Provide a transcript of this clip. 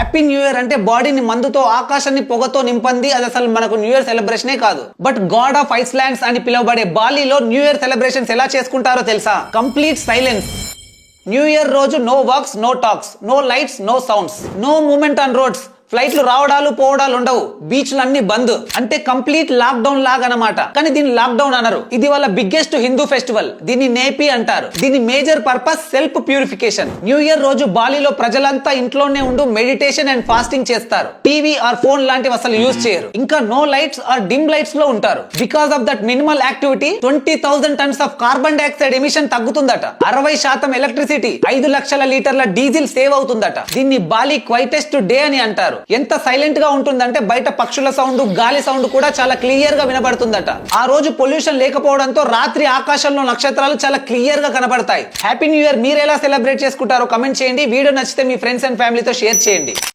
Happy new year అంటే బాడీని మందుతో ఆకాశాన్ని పొగతో నింపంది. అది అసలు మనకు న్యూ ఇయర్ సెలబ్రేషనే కాదు. బట్ గాడ్ ఆఫ్ ఐస్లాండ్స్ అని పిలువబడే బాలీలో న్యూ ఇయర్ సెలబ్రేషన్స్ ఎలా చేసుకుంటారో తెలుసా? Complete silence. న్యూ ఇయర్ రోజు no works, no talks, no lights, no sounds, no moment on roads. ఫ్లైట్లు రావడాలు పోవడాలు ఉండవు. బీచ్లు అన్ని బంద్. అంటే కంప్లీట్ లాక్ డౌన్ లాగా అనమాట. కానీ దీన్ని లాక్ డౌన్ అనరు. ఇది వాళ్ళ బిగ్గెస్ట్ హిందూ ఫెస్టివల్. దీన్ని నేపి అంటారు. దీని major purpose self purification. New year రోజు బాలీలో ప్రజలంతా ఇంట్లోనే ఉంటూ మెడిటేషన్ అండ్ ఫాస్టింగ్ చేస్తారు. టీవీ ఆర్ ఫోన్ లాంటివి అసలు యూజ్ చేయరు. ఇంకా no lights or dim lights లో ఉంటారు. Because of that minimal activity 20,000 tons of carbon dioxide emission తగ్గుతుందట. 60% ఎలక్ట్రిసిటీ, 5 లక్షల లీటర్ల డీజిల్ సేవ్ అవుతుందట. దీన్ని బాలీ క్వైటెస్ట్ డే అని అంటారు. ఎంత సైలెంట్ గా ఉంటుందంటే బయట పక్షుల సౌండ్, గాలి సౌండ్ కూడా చాలా క్లియర్ గా వినబడుతుందట. ఆ రోజు పొల్యూషన్ లేకపోవడంతో రాత్రి ఆకాశంలో నక్షత్రాలు చాలా క్లియర్ గా కనబడతాయి. హ్యాపీ న్యూ ఇయర్ మీరు ఎలా సెలబ్రేట్ చేసుకుంటారో కమెంట్ చేయండి. వీడియో నచ్చితే మీ ఫ్రెండ్స్ అండ్ ఫ్యామిలీతో షేర్ చేయండి.